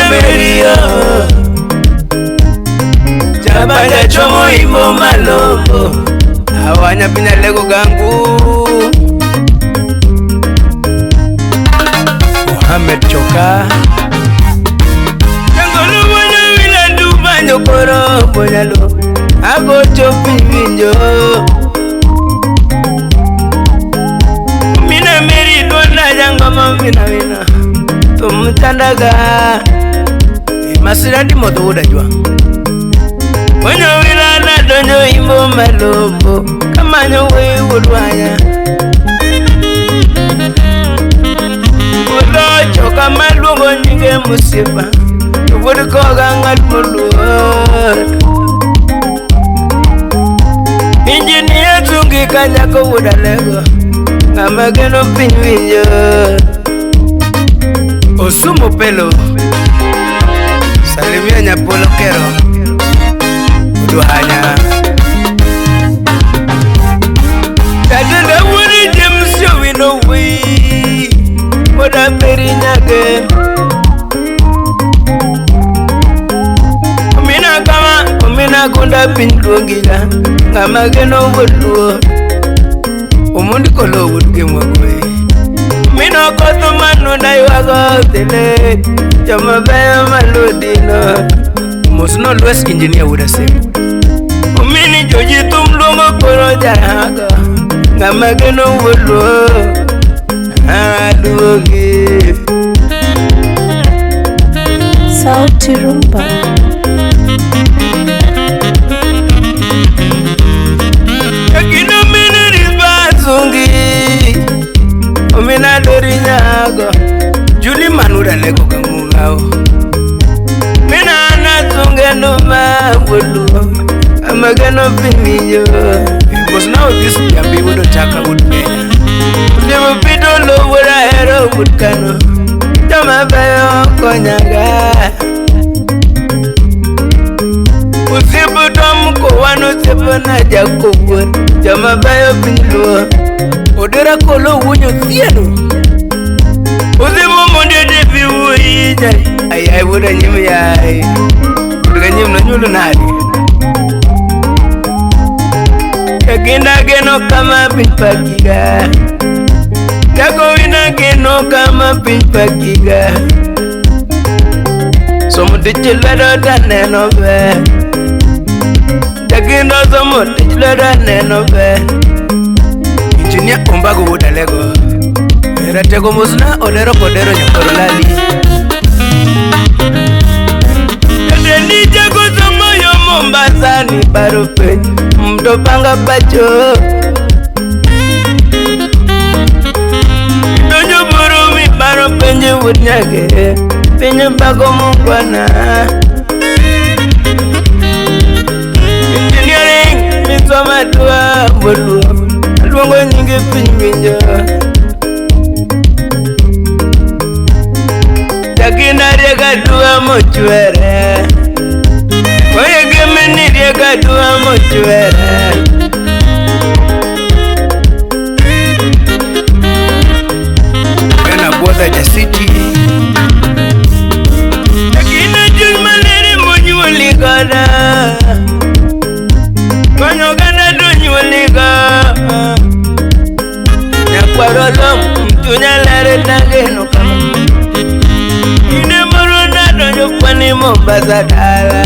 merio Chabanga chomo imo malombo Awanya pina lego gangu Mohamed Choka Jangolo wanya wila duba nyokoro Bonyalo Ago chopi winjo Mina meri dona jangama mina wina Tumutandaga Masira di moto uda jua Wanyo wila na donyo imo malombo Kamanyo we udwanya Udo choka malungo nyinge musiba Wudi koga ngat muluot Engineer tungi kanya ko uda lego Ngama geno pinwinyo Osumo pelo Salimia nyapolo kero Uduhanya Kadada wuri jemsyo wino wii Moda peri nyage Omina kunda pinduongiga Ngama geno wuduo Umundi kolo wudge mwagwe Mino koto manu na yuago tele Jama bayo maludino Musno Lues engineer wuda semu Umini joji tumlungo koro jaraga Ngama geno wuduo Aduogi Sauti Rumba Yakino mini rizbazungi Omina dori nyago Juli manuda lego kangungao Mina anazunge numa wulu Amagano pinmiyo Because now this yambi wudo chaka wudmenya Udimu pito lo wura hero wudkano Jama bayo konyaga Usibu tom ko wano sibu na jako wur Jama bayo pinlo Odera kolo wunyo thieno Usibu mundi depi wui jai Ayai wuda nyim yai Wuda nyim na nyulu nari Yakinda geno kama pinpakiga Yako wina geno kama pinpakiga Somu tichilado taneno be Yakindo somu tichilado taneno be Engineer Ombago wuda lego Eratego musna odero kodero nyokoro lali Yadeni jago somo yo Mombasa ni barupe Mdopanga pacho Dojo buru mi barupe nje wudnyage Pinye bago mungwana Engineering Misoma dua wulu Alwango nyingi pinywinjo Yakina riega dua mochwere Oye gemeni riega dua mochwere Wena boda jasiti Yakina julmaneri monyuli gada Konyo gada dunyuli gada Nyakwarolo mtunya lere nageno kama Ine muruna donyo kwani Mombasa dala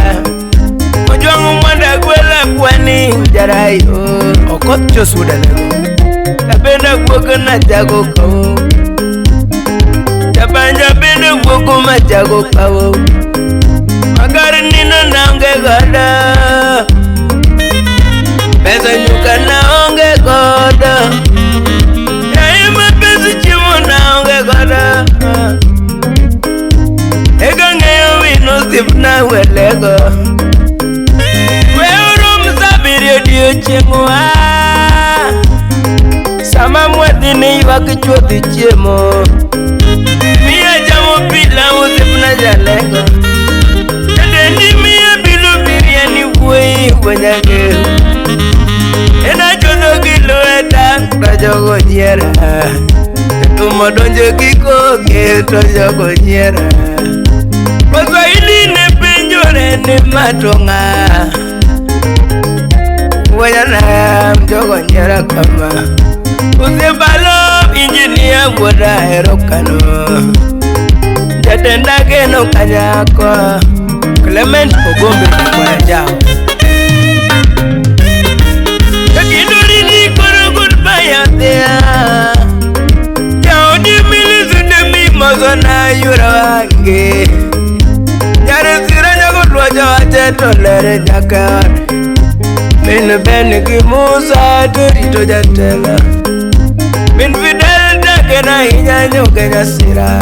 Mojwangu mwanda kwela kwani jarayo Okot chosuda lego Tapenda kuoga na jago kawo Tapanja penda kuoga majago kawo Magari nina naonge gada Pesa nyuka naonge gada Yaima pesa chimu naonge gada Ega ngeyo wino sipna welego Weuru msabiri diyo chingwa Sama mwedini wakichoti chemo Mia jamu pila usipna jalego Edendi mia bilu biriani wei wenyage Ena chodo kilo eta Tojogo nyera Tumo donjo kiko ke tojogo nyera ni matonga wanyana mjogo nyera kama usibalo injinia woda erokano jatenda geno kanyako Clement Ogombe kwa jao kakindori ni koro goodbye out there jao di milizunde mi mazona yura wange nyare sira nyago lwaja wacheto lere nyakar min ben ki musa torito jatela min fidel dakena hinya nyoke nyasira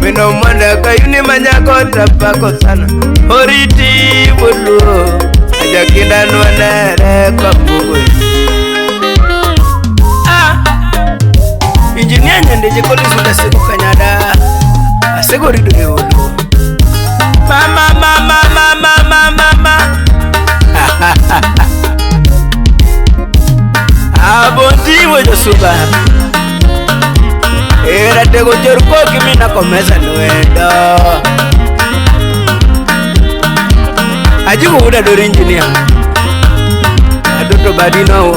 Wino mwanda kayuni manyako tapako sana Horiti bulu Ajakinda nwanere kwa mbugu Injinia nyende jekoli suda siku kanyada Asego rido yolo Mama mama mama mama mama Abonti wojo suba Era tego jorko kimina komesa nuendo Ajibu uda dori engineer Adoto badino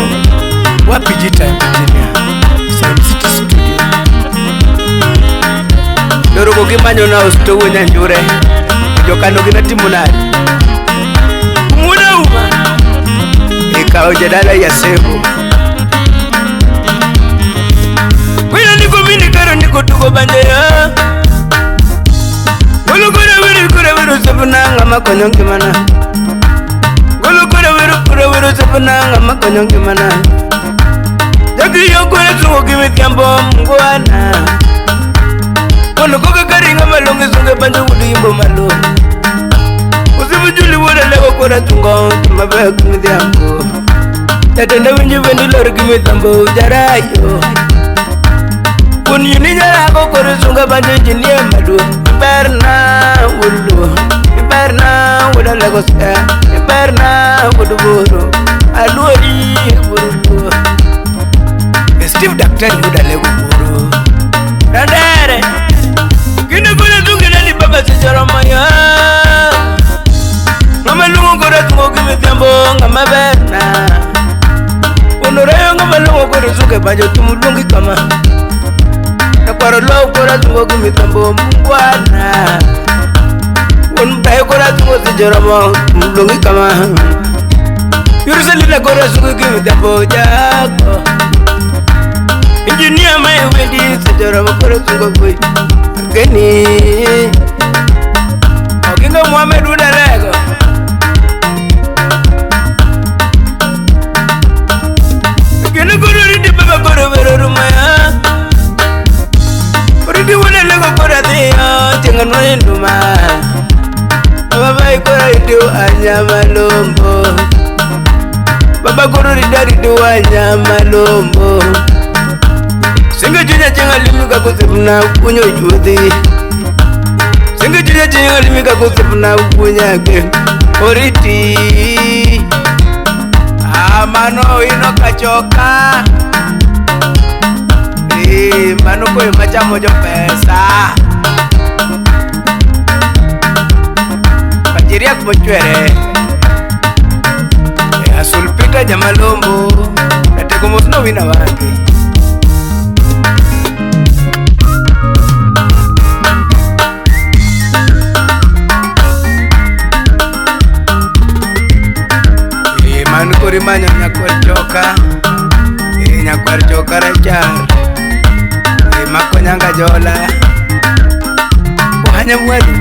Wapi jita engineer Sound City Studio Doro kukimanyo na ustowo nyanjure Jokano gina timunari Muna uma Ikao jadala ya sebo Niko tuko bandeya Golo kura wiru sepunanga makonyongi mana Golo kura wiru sepunanga makonyongi mana Jagi yokure tungo kimi tiambo mguana Golo koke karinga malongi sunge banjo wudu imbo malo Usibu juli wada lego kura tungo Mabe kimi tiambo Tatenda winji vendi lori kimi tiambo ujarayo Kun yuni jara ko kore sunga bande jinie madu Iberna wulu Iberna wuda lagos Iberna wudu buru Aluori buru Steve Daktari wuda lego buru Randere Kine kore sunga nani baba sejara maya Ngama lungu kore sunga kimi tiambo ngama berna Unorayo ngama lungu kore sunga banjo tumulungi kama Nakwaro low kora tungo kumitambo mbwana Unbaye kora tungo sejoramo mlungi kama Yurusalina kora sungo kumitambo jako Engineer mae wendi sejoramo kora tungo kui Geni Oginga Muhammad udalego Geni kora rindi baba kora vero rumaya Di wala lego kora dia jangan main rumah Baba ikora itu anyama lombo Baba koro dari dua anyama lombo Singa junya jangan limika kusepna punyo juti Singa junya jangan limika kusepna punya ke Oriti Amano ino kachoka Manu ko yung macha mo yung pesa Pajiriak mo chwere Sulpita jamalombo Nate kumusno winawagi Manu ko rimanyo nyakwar choka Nyakwar choka rachar Mako nyanga jola Wahanya mwelu